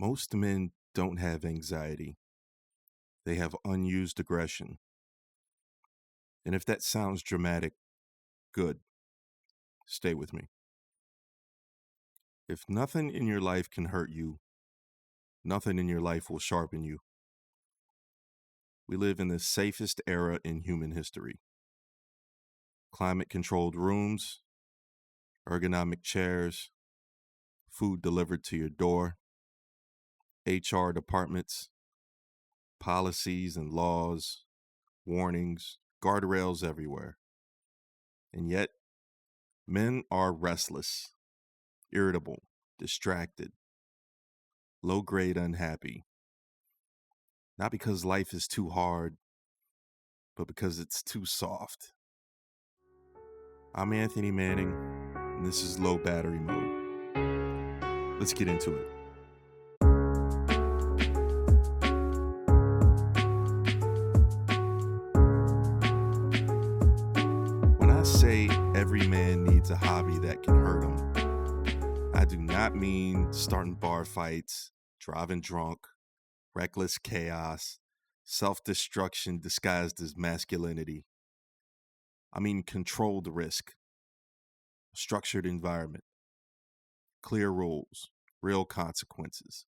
Most men don't have anxiety. They have unused aggression. And if that sounds dramatic, good. Stay with me. If nothing in your life can hurt you, nothing in your life will sharpen you. We live in the safest era in human history. Climate controlled rooms, ergonomic chairs, food delivered to your door, HR departments, policies and laws, warnings, guardrails everywhere. And yet, men are restless, irritable, distracted, low grade unhappy. Not because life is too hard, but because it's too soft. I'm Anthony Manning, and this is Low Battery Mode. Let's get into it. When I say every man needs a hobby that can hurt him, I do not mean starting bar fights, driving drunk, reckless chaos, self-destruction disguised as masculinity. I mean controlled risk, structured environment, clear rules, real consequences.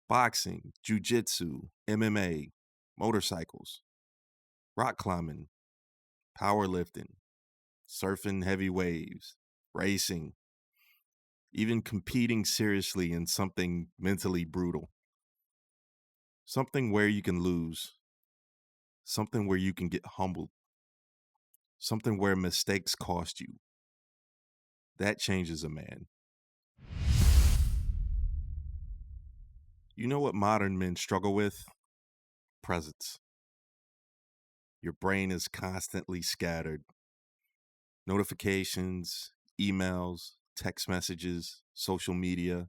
Boxing, jiu-jitsu, MMA, motorcycles, rock climbing, powerlifting, surfing heavy waves, racing, even competing seriously in something mentally brutal. Something where you can lose, something where you can get humbled, something where mistakes cost you. That changes a man. You know what modern men struggle with? Presence. Your brain is constantly scattered. Notifications, emails, text messages, social media,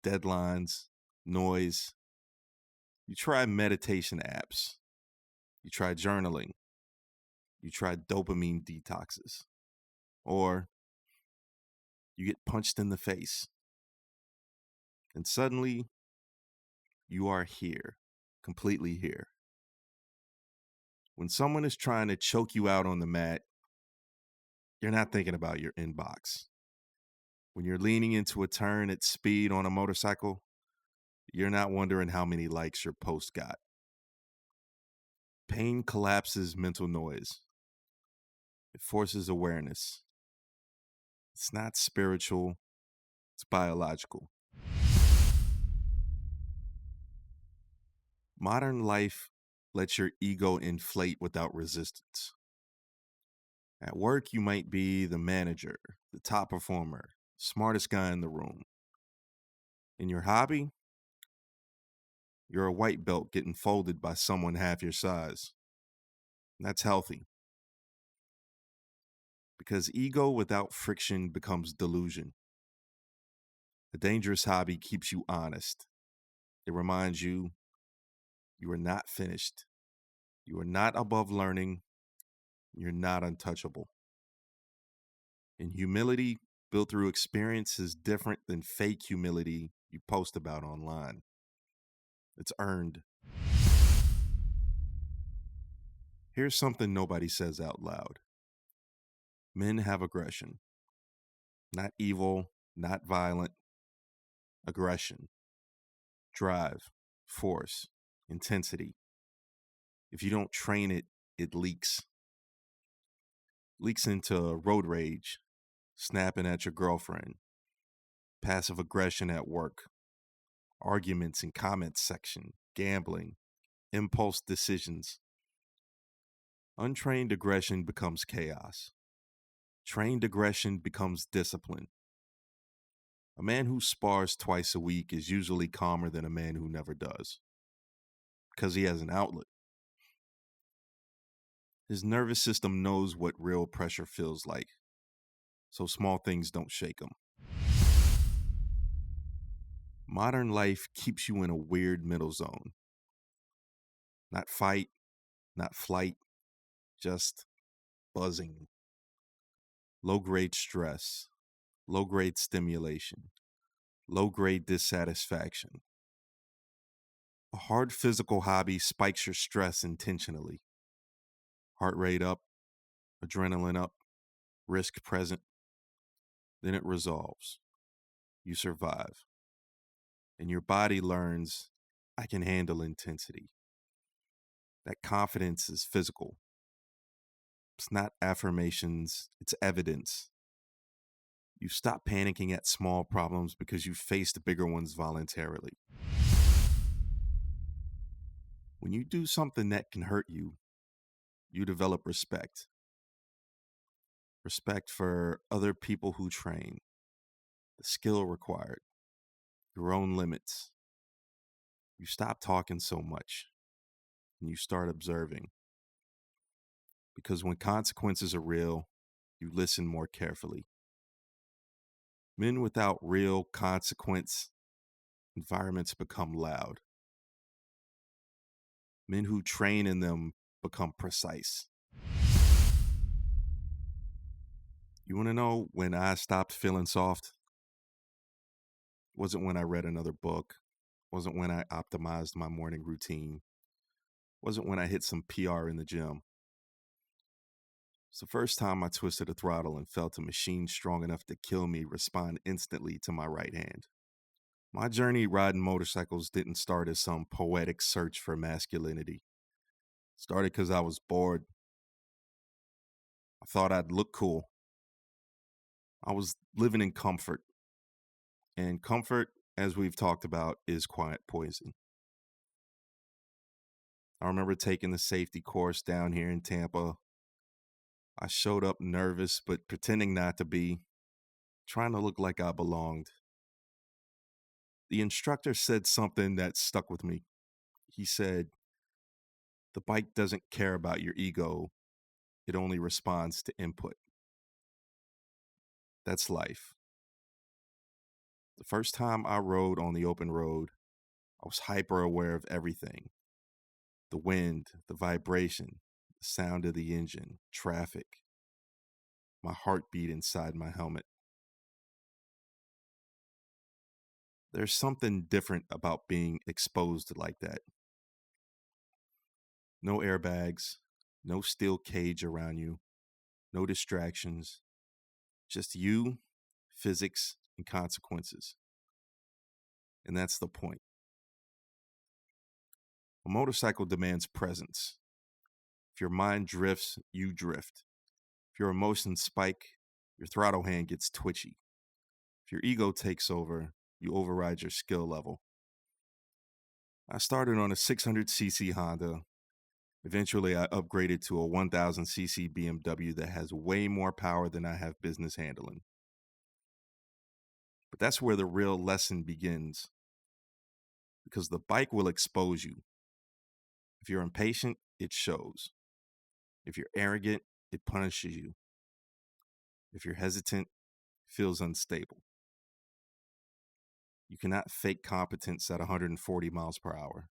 deadlines, noise. You try meditation apps. You try journaling. You try dopamine detoxes. Or you get punched in the face. And suddenly, you are here, completely here. When someone is trying to choke you out on the mat, you're not thinking about your inbox. When you're leaning into a turn at speed on a motorcycle, you're not wondering how many likes your post got. Pain collapses mental noise. It forces awareness. It's not spiritual, it's biological. Modern life lets your ego inflate without resistance. At work, you might be the manager, the top performer, smartest guy in the room. In your hobby, you're a white belt getting folded by someone half your size. That's healthy. Because ego without friction becomes delusion. A dangerous hobby keeps you honest. It reminds you you are not finished. You are not above learning. You're not untouchable. And humility built through experience is different than fake humility you post about online. It's earned. Here's something nobody says out loud. Men have aggression. Not evil, not violent. Aggression. Drive, force, intensity. If you don't train it, it leaks. Leaks into road rage, snapping at your girlfriend, passive aggression at work, arguments in comments section, gambling, impulse decisions. Untrained aggression becomes chaos. Trained aggression becomes discipline. A man who spars twice a week is usually calmer than a man who never does, because he has an outlet. His nervous system knows what real pressure feels like, so small things don't shake him. Modern life keeps you in a weird middle zone. Not fight, not flight, just buzzing. Low-grade stress, low-grade stimulation, low-grade dissatisfaction. A hard physical hobby spikes your stress intentionally. Heart rate up, adrenaline up, risk present. Then it resolves. You survive. And your body learns, I can handle intensity. That confidence is physical. It's not affirmations, it's evidence. You stop panicking at small problems because you faced bigger ones voluntarily. When you do something that can hurt you, you develop respect. Respect for other people who train, the skill required, your own limits. You stop talking so much and you start observing. Because when consequences are real, you listen more carefully. Men without real consequence environments become loud. Men who train in them become precise. You want to know when I stopped feeling soft? It wasn't when I read another book. It wasn't when I optimized my morning routine. It wasn't when I hit some PR in the gym. It's the first time I twisted a throttle and felt a machine strong enough to kill me respond instantly to my right hand. My journey riding motorcycles didn't start as some poetic search for masculinity. It started because I was bored. I thought I'd look cool. I was living in comfort. And comfort, as we've talked about, is quiet poison. I remember taking the safety course down here in Tampa. I showed up nervous, but pretending not to be, trying to look like I belonged. The instructor said something that stuck with me. He said, the bike doesn't care about your ego. It only responds to input. That's life. The first time I rode on the open road, I was hyper aware of everything. The wind, the vibration, the sound of the engine, traffic, my heartbeat inside my helmet. There's something different about being exposed like that. No airbags, no steel cage around you, no distractions, just you, physics, and consequences. And that's the point. A motorcycle demands presence. If your mind drifts, you drift. If your emotions spike, your throttle hand gets twitchy. If your ego takes over, you override your skill level. I started on a 600cc Honda. Eventually, I upgraded to a 1000cc BMW that has way more power than I have business handling. But that's where the real lesson begins. Because the bike will expose you. If you're impatient, it shows. If you're arrogant, it punishes you. If you're hesitant, it feels unstable. You cannot fake competence at 140 miles per hour.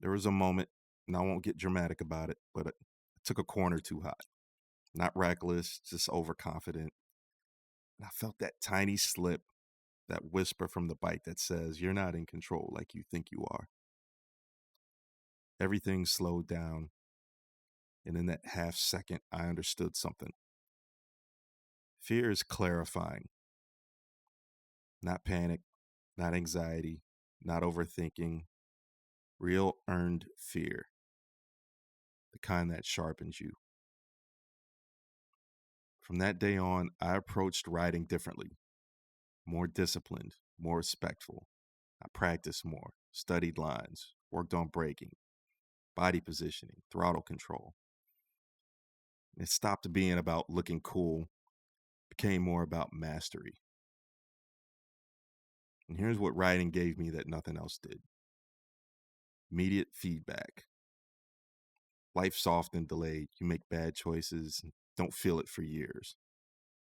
There was a moment, and I won't get dramatic about it, but I took a corner too hot. Not reckless, just overconfident. And I felt that tiny slip, that whisper from the bike that says, you're not in control like you think you are. Everything slowed down. And in that half second, I understood something. Fear is clarifying. Not panic, not anxiety, not overthinking. Real earned fear. The kind that sharpens you. From that day on, I approached riding differently. More disciplined, more respectful. I practiced more, studied lines, worked on braking, body positioning, throttle control. It stopped being about looking cool, became more about mastery. And here's what riding gave me that nothing else did. Immediate feedback. Life's often delayed. You make bad choices and don't feel it for years.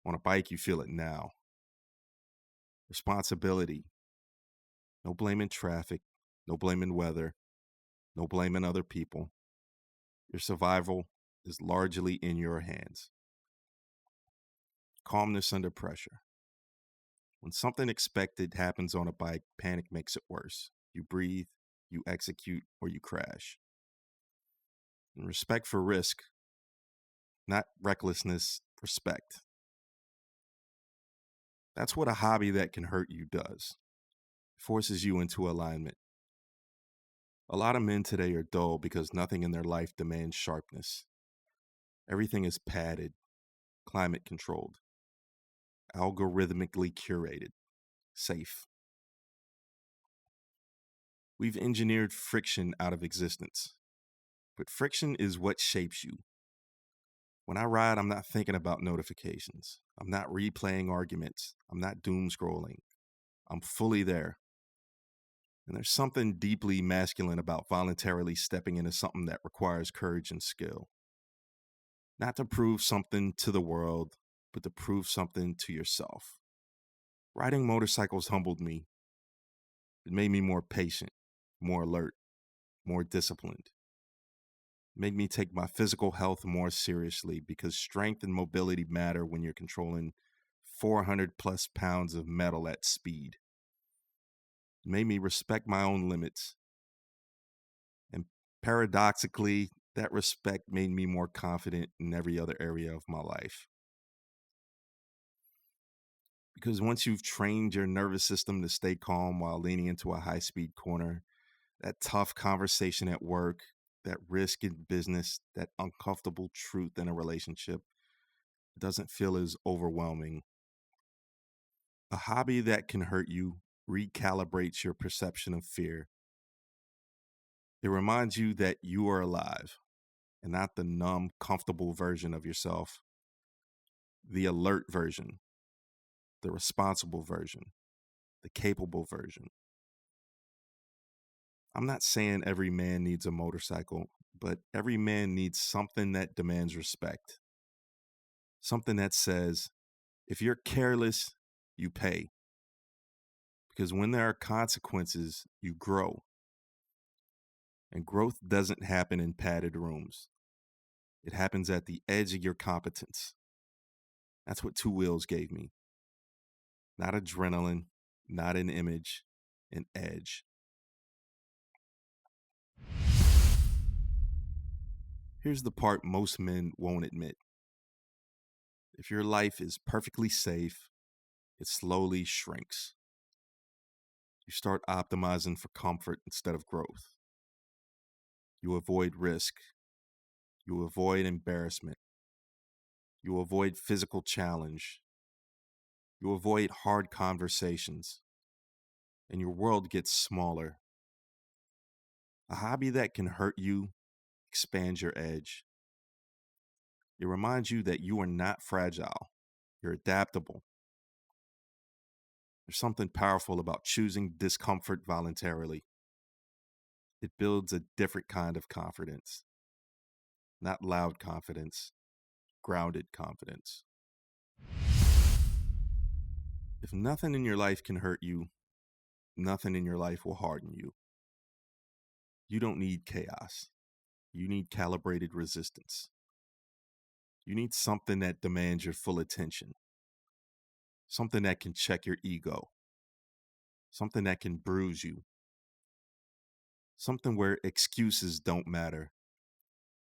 On a bike, you feel it now. Responsibility. No blaming traffic, no blaming weather, no blaming other people. Your survival is largely in your hands. Calmness under pressure. When something expected happens on a bike, panic makes it worse. You breathe, you execute, or you crash. And respect for risk, not recklessness, respect. That's what a hobby that can hurt you does. It forces you into alignment. A lot of men today are dull because nothing in their life demands sharpness. Everything is padded, climate controlled, algorithmically curated, safe. We've engineered friction out of existence, but friction is what shapes you. When I ride, I'm not thinking about notifications. I'm not replaying arguments. I'm not doom scrolling. I'm fully there. And there's something deeply masculine about voluntarily stepping into something that requires courage and skill. Not to prove something to the world, but to prove something to yourself. Riding motorcycles humbled me. It made me more patient, more alert, more disciplined. It made me take my physical health more seriously because strength and mobility matter when you're controlling 400 plus pounds of metal at speed. It made me respect my own limits. And paradoxically, that respect made me more confident in every other area of my life. Because once you've trained your nervous system to stay calm while leaning into a high-speed corner, that tough conversation at work, that risk in business, that uncomfortable truth in a relationship doesn't feel as overwhelming. A hobby that can hurt you recalibrates your perception of fear. It reminds you that you are alive and not the numb, comfortable version of yourself, the alert version, the responsible version, the capable version. I'm not saying every man needs a motorcycle, but every man needs something that demands respect. Something that says, if you're careless, you pay. Because when there are consequences, you grow. And growth doesn't happen in padded rooms. It happens at the edge of your competence. That's what Two Wheels gave me. Not adrenaline, not an image, an edge. Here's the part most men won't admit. If your life is perfectly safe, it slowly shrinks. You start optimizing for comfort instead of growth. You avoid risk. You avoid embarrassment. You avoid physical challenge. You avoid hard conversations. And your world gets smaller. A hobby that can hurt you expands your edge. It reminds you that you are not fragile. You're adaptable. There's something powerful about choosing discomfort voluntarily. It builds a different kind of confidence. Not loud confidence, grounded confidence. If nothing in your life can hurt you, nothing in your life will harden you. You don't need chaos. You need calibrated resistance. You need something that demands your full attention. Something that can check your ego. Something that can bruise you. Something where excuses don't matter.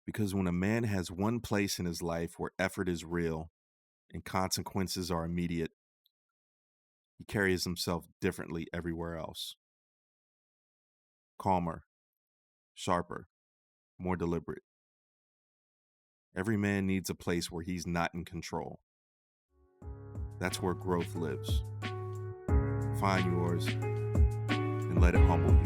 Because when a man has one place in his life where effort is real and consequences are immediate, he carries himself differently everywhere else. Calmer, sharper, more deliberate. Every man needs a place where he's not in control. That's where growth lives. Find yours and let it humble you.